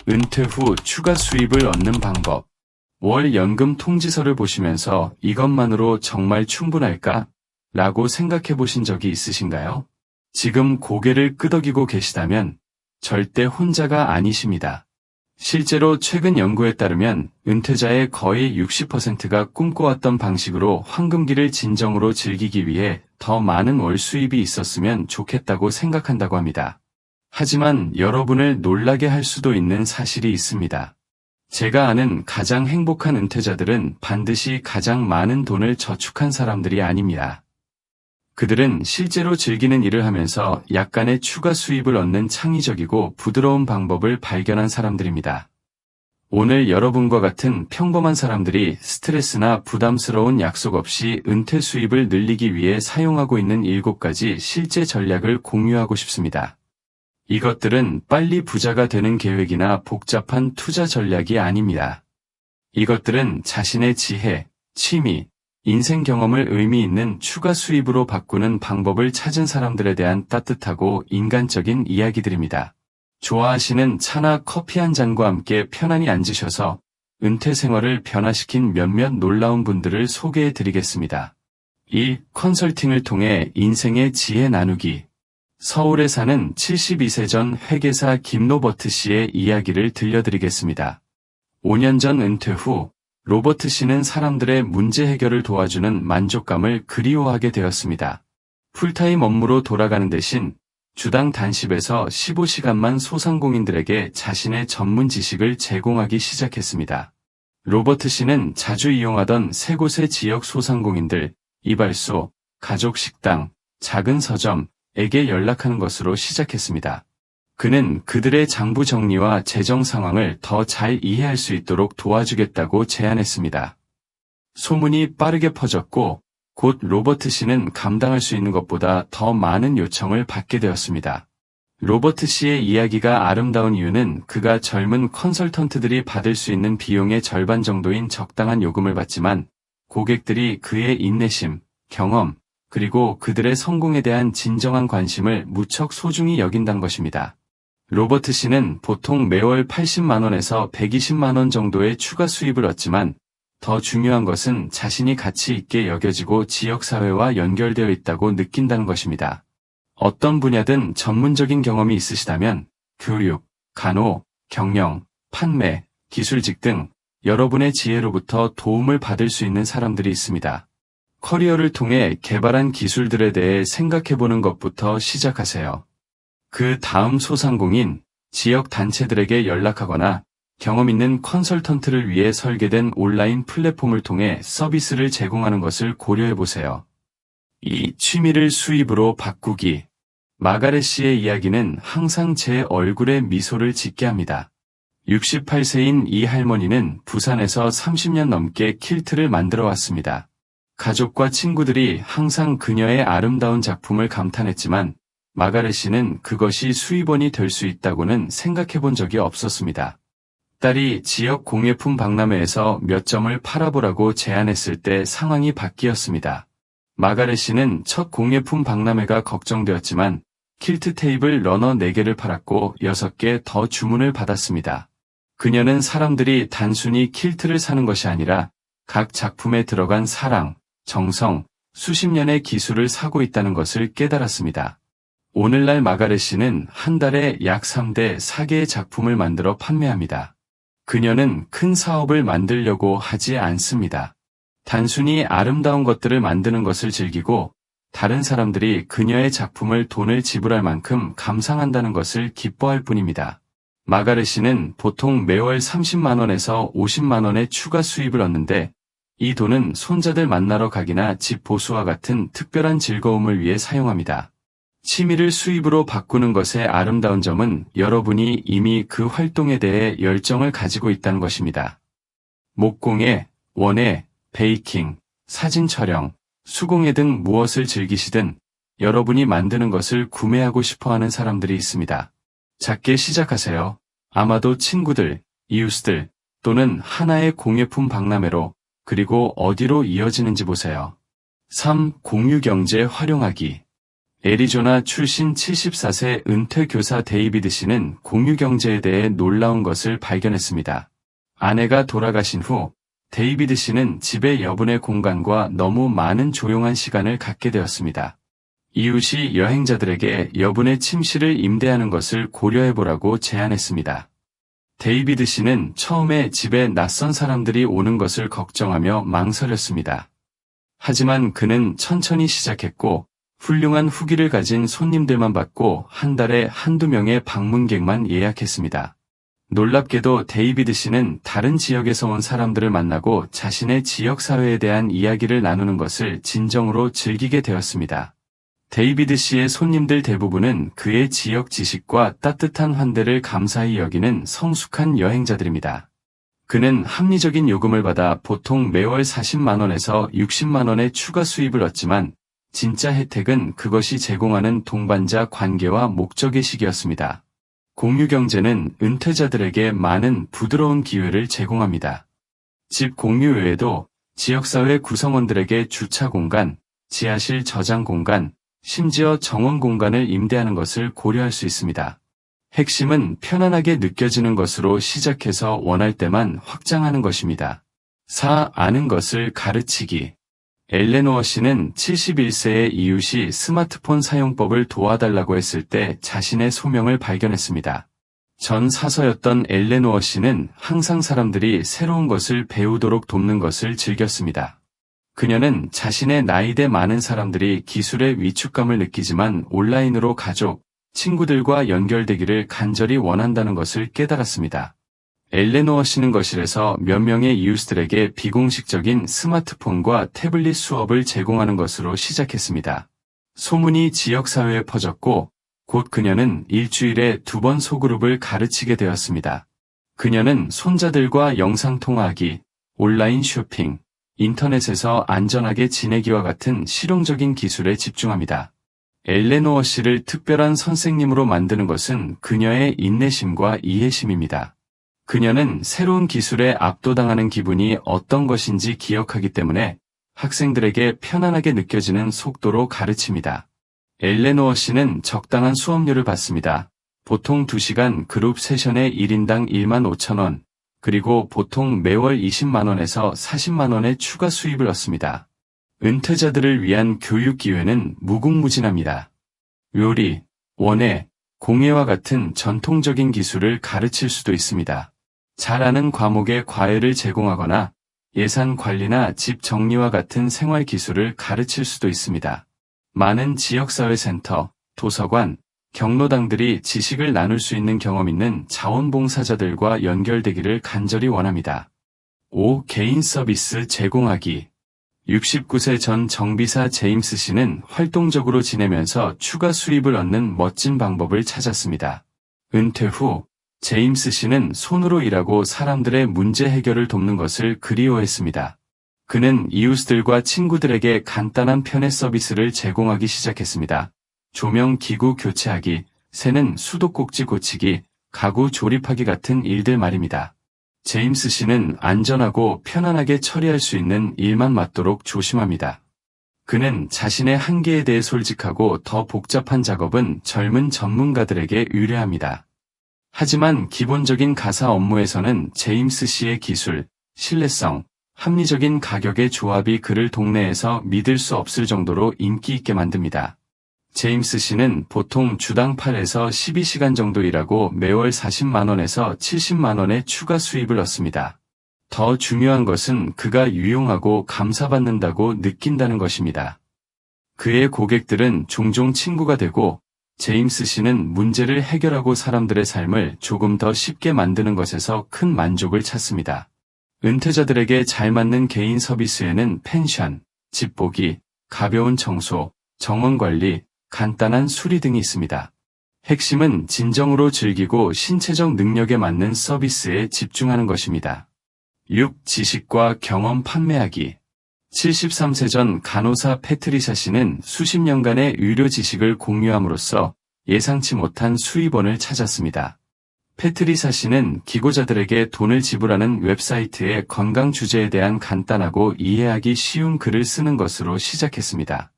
은퇴 후 추가 수입을 얻는 방법. 월 연금 통지서를 보시면서 이것만으로 정말 충분할까? 라고 생각해 보신 적이 있으신가요? 지금 고개를 끄덕이고 계시다면 절대 혼자가 아니십니다. 실제로 최근 연구에 따르면 은퇴자의 거의 60%가 꿈꿔왔던 방식으로 황금기를 진정으로 즐기기 위해 더 많은 월 수입이 있었으면 좋겠다고 생각한다고 합니다. 하지만 여러분을 놀라게 할 수도 있는 사실이 있습니다. 제가 아는 가장 행복한 은퇴자들은 반드시 가장 많은 돈을 저축한 사람들이 아닙니다. 그들은 실제로 즐기는 일을 하면서 약간의 추가 수입을 얻는 창의적이고 부드러운 방법을 발견한 사람들입니다. 오늘 여러분과 같은 평범한 사람들이 스트레스나 부담스러운 약속 없이 은퇴 수입을 늘리기 위해 사용하고 있는 7가지 실제 전략을 공유하고 싶습니다. 이것들은 빨리 부자가 되는 계획이나 복잡한 투자 전략이 아닙니다. 이것들은 자신의 지혜, 취미, 인생 경험을 의미 있는 추가 수입으로 바꾸는 방법을 찾은 사람들에 대한 따뜻하고 인간적인 이야기들입니다. 좋아하시는 차나 커피 한 잔과 함께 편안히 앉으셔서 은퇴 생활을 변화시킨 몇몇 놀라운 분들을 소개해 드리겠습니다. 1. 컨설팅을 통해 인생의 지혜 나누기. 서울에 사는 72세 전 회계사 김로버트 씨의 이야기를 들려드리겠습니다. 5년 전 은퇴 후 로버트 씨는 사람들의 문제 해결을 도와주는 만족감을 그리워하게 되었습니다. 풀타임 업무로 돌아가는 대신 주당 단십에서 15시간만 소상공인들에게 자신의 전문 지식을 제공하기 시작했습니다. 로버트 씨는 자주 이용하던 3곳의 지역 소상공인들, 이발소, 가족 식당, 작은 서점에게 연락하는 것으로 시작했습니다. 그는 그들의 장부 정리와 재정 상황을 더 잘 이해할 수 있도록 도와주겠다고 제안했습니다. 소문이 빠르게 퍼졌고 곧 로버트 씨는 감당할 수 있는 것보다 더 많은 요청을 받게 되었습니다. 로버트 씨의 이야기가 아름다운 이유는 그가 젊은 컨설턴트들이 받을 수 있는 비용의 절반 정도인 적당한 요금을 받지만 고객들이 그의 인내심, 경험, 그리고 그들의 성공에 대한 진정한 관심을 무척 소중히 여긴다는 것입니다. 로버트 씨는 보통 매월 80만 원에서 120만 원 정도의 추가 수입을 얻지만 더 중요한 것은 자신이 가치 있게 여겨지고 지역사회와 연결되어 있다고 느낀다는 것입니다. 어떤 분야든 전문적인 경험이 있으시다면 교육, 간호, 경영, 판매, 기술직 등 여러분의 지혜로부터 도움을 받을 수 있는 사람들이 있습니다. 커리어를 통해 개발한 기술들에 대해 생각해보는 것부터 시작하세요. 그 다음 소상공인, 지역 단체들에게 연락하거나 경험 있는 컨설턴트를 위해 설계된 온라인 플랫폼을 통해 서비스를 제공하는 것을 고려해보세요. 2. 취미를 수입으로 바꾸기. 마가렛 씨의 이야기는 항상 제 얼굴에 미소를 짓게 합니다. 68세인 이 할머니는 부산에서 30년 넘게 킬트를 만들어 왔습니다. 가족과 친구들이 항상 그녀의 아름다운 작품을 감탄했지만 마가렛 씨는 그것이 수입원이 될 수 있다고는 생각해 본 적이 없었습니다. 딸이 지역 공예품 박람회에서 몇 점을 팔아보라고 제안했을 때 상황이 바뀌었습니다. 마가렛 씨는 첫 공예품 박람회가 걱정되었지만 킬트 테이블 러너 4개를 팔았고 6개 더 주문을 받았습니다. 그녀는 사람들이 단순히 킬트를 사는 것이 아니라 각 작품에 들어간 사랑, 정성, 수십 년의 기술을 사고 있다는 것을 깨달았습니다. 오늘날 마가렛 씨는 한 달에 약 3대 4개의 작품을 만들어 판매합니다. 그녀는 큰 사업을 만들려고 하지 않습니다. 단순히 아름다운 것들을 만드는 것을 즐기고 다른 사람들이 그녀의 작품을 돈을 지불할 만큼 감상한다는 것을 기뻐할 뿐입니다. 마가렛 씨는 보통 매월 30만 원에서 50만 원의 추가 수입을 얻는데 이 돈은 손자들 만나러 가기나 집 보수와 같은 특별한 즐거움을 위해 사용합니다. 취미를 수입으로 바꾸는 것의 아름다운 점은 여러분이 이미 그 활동에 대해 열정을 가지고 있다는 것입니다. 목공예, 원예, 베이킹, 사진 촬영, 수공예 등 무엇을 즐기시든 여러분이 만드는 것을 구매하고 싶어하는 사람들이 있습니다. 작게 시작하세요. 아마도 친구들, 이웃들 또는 하나의 공예품 박람회로 그리고 어디로 이어지는지 보세요. 3. 공유경제 활용하기. 애리조나 출신 74세 은퇴 교사 데이비드 씨는 공유 경제에 대해 놀라운 것을 발견했습니다. 아내가 돌아가신 후 데이비드 씨는 집의 여분의 공간과 너무 많은 조용한 시간을 갖게 되었습니다. 이웃이 여행자들에게 여분의 침실을 임대하는 것을 고려해보라고 제안했습니다. 데이비드 씨는 처음에 집에 낯선 사람들이 오는 것을 걱정하며 망설였습니다. 하지만 그는 천천히 시작했고 훌륭한 후기를 가진 손님들만 받고 한 달에 한두 명의 방문객만 예약했습니다. 놀랍게도 데이비드 씨는 다른 지역에서 온 사람들을 만나고 자신의 지역사회에 대한 이야기를 나누는 것을 진정으로 즐기게 되었습니다. 데이비드 씨의 손님들 대부분은 그의 지역 지식과 따뜻한 환대를 감사히 여기는 성숙한 여행자들입니다. 그는 합리적인 요금을 받아 보통 매월 40만 원에서 60만 원의 추가 수입을 얻지만 진짜 혜택은 그것이 제공하는 동반자 관계와 목적의식이었습니다. 공유경제는 은퇴자들에게 많은 부드러운 기회를 제공합니다. 집 공유 외에도 지역사회 구성원들에게 주차 공간, 지하실 저장 공간, 심지어 정원 공간을 임대하는 것을 고려할 수 있습니다. 핵심은 편안하게 느껴지는 것으로 시작해서 원할 때만 확장하는 것입니다. 4. 아는 것을 가르치기. 엘레노어 씨는 71세의 이웃이 스마트폰 사용법을 도와달라고 했을 때 자신의 소명을 발견했습니다. 전 사서였던 엘레노어 씨는 항상 사람들이 새로운 것을 배우도록 돕는 것을 즐겼습니다. 그녀는 자신의 나이대 많은 사람들이 기술의 위축감을 느끼지만 온라인으로 가족, 친구들과 연결되기를 간절히 원한다는 것을 깨달았습니다. 엘레노어 씨는 거실에서 몇 명의 이웃들에게 비공식적인 스마트폰과 태블릿 수업을 제공하는 것으로 시작했습니다. 소문이 지역사회에 퍼졌고 곧 그녀는 일주일에 2번 소그룹을 가르치게 되었습니다. 그녀는 손자들과 영상통화하기, 온라인 쇼핑, 인터넷에서 안전하게 지내기와 같은 실용적인 기술에 집중합니다. 엘레노어 씨를 특별한 선생님으로 만드는 것은 그녀의 인내심과 이해심입니다. 그녀는 새로운 기술에 압도당하는 기분이 어떤 것인지 기억하기 때문에 학생들에게 편안하게 느껴지는 속도로 가르칩니다. 엘레노어 씨는 적당한 수업료를 받습니다. 보통 2시간 그룹 세션에 1인당 15,000원, 그리고 보통 매월 20만 원에서 40만 원의 추가 수입을 얻습니다. 은퇴자들을 위한 교육 기회는 무궁무진합니다. 요리, 원예, 공예와 같은 전통적인 기술을 가르칠 수도 있습니다. 잘 아는 과목의 과외를 제공하거나 예산 관리나 집 정리와 같은 생활 기술을 가르칠 수도 있습니다. 많은 지역사회센터, 도서관, 경로당들이 지식을 나눌 수 있는 경험 있는 자원봉사자들과 연결되기를 간절히 원합니다. 5. 개인 서비스 제공하기. 69세 전 정비사 제임스 씨는 활동적으로 지내면서 추가 수입을 얻는 멋진 방법을 찾았습니다. 은퇴 후 제임스 씨는 손으로 일하고 사람들의 문제 해결을 돕는 것을 그리워했습니다. 그는 이웃들과 친구들에게 간단한 편의 서비스를 제공하기 시작했습니다. 조명 기구 교체하기, 새는 수도꼭지 고치기, 가구 조립하기 같은 일들 말입니다. 제임스 씨는 안전하고 편안하게 처리할 수 있는 일만 맡도록 조심합니다. 그는 자신의 한계에 대해 솔직하고 더 복잡한 작업은 젊은 전문가들에게 의뢰합니다. 하지만 기본적인 가사 업무에서는 제임스 씨의 기술, 신뢰성, 합리적인 가격의 조합이 그를 동네에서 믿을 수 없을 정도로 인기 있게 만듭니다. 제임스 씨는 보통 주당 8에서 12시간 정도 일하고 매월 40만 원에서 70만 원의 추가 수입을 얻습니다. 더 중요한 것은 그가 유용하고 감사받는다고 느낀다는 것입니다. 그의 고객들은 종종 친구가 되고 제임스 씨는 문제를 해결하고 사람들의 삶을 조금 더 쉽게 만드는 것에서 큰 만족을 찾습니다. 은퇴자들에게 잘 맞는 개인 서비스에는 펜션, 집 보기, 가벼운 청소, 정원 관리, 간단한 수리 등이 있습니다. 핵심은 진정으로 즐기고 신체적 능력에 맞는 서비스에 집중하는 것입니다. 6. 지식과 경험 판매하기. 73세 전 간호사 패트리샤 씨는 수십 년간의 의료 지식을 공유함으로써 예상치 못한 수입원을 찾았습니다. 패트리샤 씨는 기고자들에게 돈을 지불하는 웹사이트의 건강 주제에 대한 간단하고 이해하기 쉬운 글을 쓰는 것으로 시작했습니다.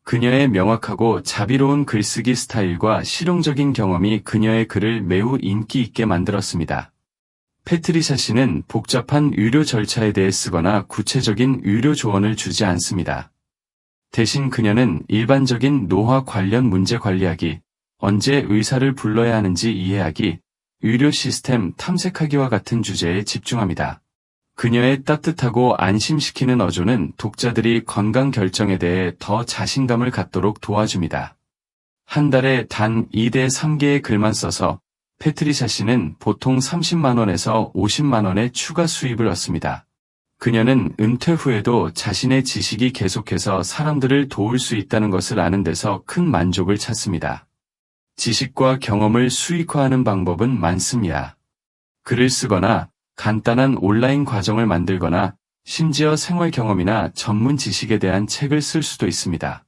그녀의 명확하고 자비로운 글쓰기 스타일과 실용적인 경험이 그녀의 글을 매우 인기 있게 만들었습니다. 패트리샤 씨는 복잡한 의료 절차에 대해 쓰거나 구체적인 의료 조언을 주지 않습니다. 대신 그녀는 일반적인 노화 관련 문제 관리하기, 언제 의사를 불러야 하는지 이해하기, 의료 시스템 탐색하기와 같은 주제에 집중합니다. 그녀의 따뜻하고 안심시키는 어조는 독자들이 건강 결정에 대해 더 자신감을 갖도록 도와줍니다. 한 달에 단 2대 3개의 글만 써서 패트리샤 씨는 보통 30만 원에서 50만 원의 추가 수입을 얻습니다. 그녀는 은퇴 후에도 자신의 지식이 계속해서 사람들을 도울 수 있다는 것을 아는 데서 큰 만족을 찾습니다. 지식과 경험을 수익화하는 방법은 많습니다. 글을 쓰거나 간단한 온라인 과정을 만들거나 심지어 생활 경험이나 전문 지식에 대한 책을 쓸 수도 있습니다.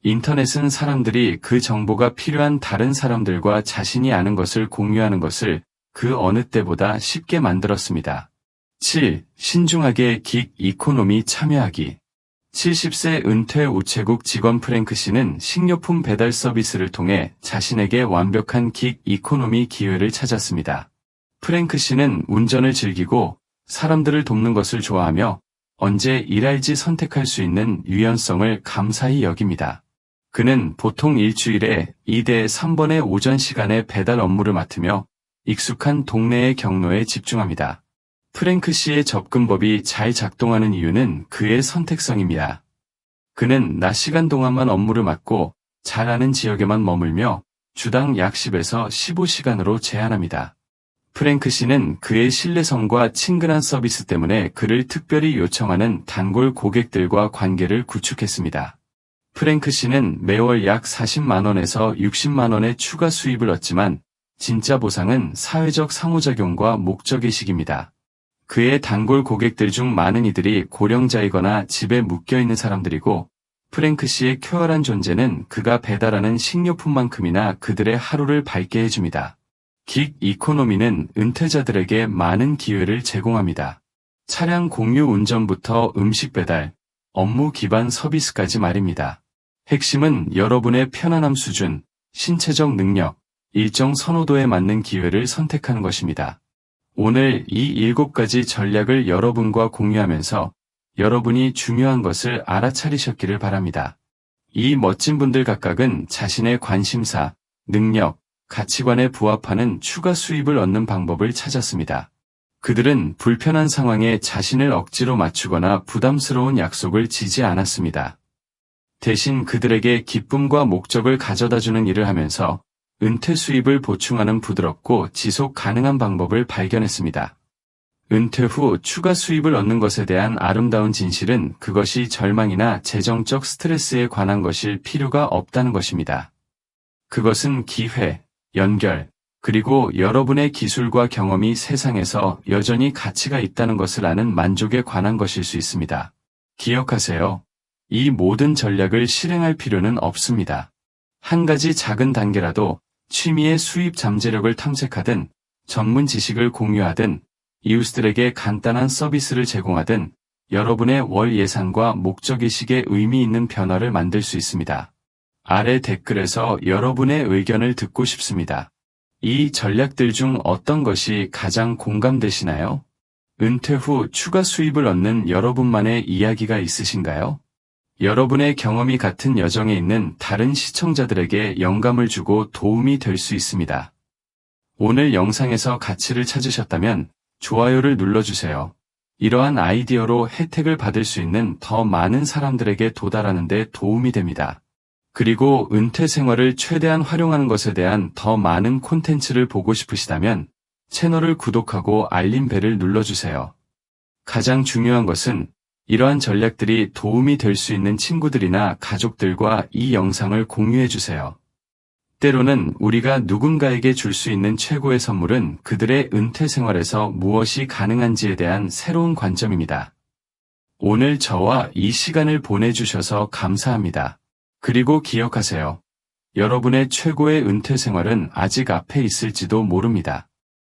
인터넷은 사람들이 그 정보가 필요한 다른 사람들과 자신이 아는 것을 공유하는 것을 그 어느 때보다 쉽게 만들었습니다. 7. 신중하게 긱 이코노미 참여하기. 70세 은퇴 우체국 직원 프랭크 씨는 식료품 배달 서비스를 통해 자신에게 완벽한 긱 이코노미 기회를 찾았습니다. 프랭크 씨는 운전을 즐기고 사람들을 돕는 것을 좋아하며 언제 일할지 선택할 수 있는 유연성을 감사히 여깁니다. 그는 보통 일주일에 2대 3번의 오전 시간에 배달 업무를 맡으며 익숙한 동네의 경로에 집중합니다. 프랭크 씨의 접근법이 잘 작동하는 이유는 그의 선택성입니다. 그는 낮 시간 동안만 업무를 맡고 잘 아는 지역에만 머물며 주당 약 10에서 15시간으로 제한합니다. 프랭크 씨는 그의 신뢰성과 친근한 서비스 때문에 그를 특별히 요청하는 단골 고객들과 관계를 구축했습니다. 프랭크 씨는 매월 약 40만 원에서 60만 원의 추가 수입을 얻지만 진짜 보상은 사회적 상호작용과 목적의식입니다. 그의 단골 고객들 중 많은 이들이 고령자이거나 집에 묶여있는 사람들이고 프랭크 씨의 쾌활한 존재는 그가 배달하는 식료품만큼이나 그들의 하루를 밝게 해줍니다. 긱 이코노미는 은퇴자들에게 많은 기회를 제공합니다. 차량 공유 운전부터 음식 배달, 업무 기반 서비스까지 말입니다. 핵심은 여러분의 편안함 수준, 신체적 능력, 일정 선호도에 맞는 기회를 선택하는 것입니다. 오늘 이 7가지 전략을 여러분과 공유하면서 여러분이 중요한 것을 알아차리셨기를 바랍니다. 이 멋진 분들 각각은 자신의 관심사, 능력, 가치관에 부합하는 추가 수입을 얻는 방법을 찾았습니다. 그들은 불편한 상황에 자신을 억지로 맞추거나 부담스러운 약속을 지지 않았습니다. 대신 그들에게 기쁨과 목적을 가져다주는 일을 하면서 은퇴 수입을 보충하는 부드럽고 지속 가능한 방법을 발견했습니다. 은퇴 후 추가 수입을 얻는 것에 대한 아름다운 진실은 그것이 절망이나 재정적 스트레스에 관한 것일 필요가 없다는 것입니다. 그것은 기회, 연결, 그리고 여러분의 기술과 경험이 세상에서 여전히 가치가 있다는 것을 아는 만족에 관한 것일 수 있습니다. 기억하세요. 이 모든 전략을 실행할 필요는 없습니다. 한 가지 작은 단계라도 취미의 수입 잠재력을 탐색하든, 전문 지식을 공유하든, 이웃들에게 간단한 서비스를 제공하든, 여러분의 월 예산과 목적의식에 의미 있는 변화를 만들 수 있습니다. 아래 댓글에서 여러분의 의견을 듣고 싶습니다. 이 전략들 중 어떤 것이 가장 공감되시나요? 은퇴 후 추가 수입을 얻는 여러분만의 이야기가 있으신가요? 여러분의 경험이 같은 여정에 있는 다른 시청자들에게 영감을 주고 도움이 될 수 있습니다. 오늘 영상에서 가치를 찾으셨다면 좋아요를 눌러주세요. 이러한 아이디어로 혜택을 받을 수 있는 더 많은 사람들에게 도달하는 데 도움이 됩니다. 그리고 은퇴 생활을 최대한 활용하는 것에 대한 더 많은 콘텐츠를 보고 싶으시다면 채널을 구독하고 알림벨을 눌러주세요. 가장 중요한 것은 이러한 전략들이 도움이 될 수 있는 친구들이나 가족들과 이 영상을 공유해주세요. 때로는 우리가 누군가에게 줄 수 있는 최고의 선물은 그들의 은퇴 생활에서 무엇이 가능한지에 대한 새로운 관점입니다. 오늘 저와 이 시간을 보내주셔서 감사합니다. 그리고 기억하세요. 여러분의 최고의 은퇴 생활은 아직 앞에 있을지도 모릅니다.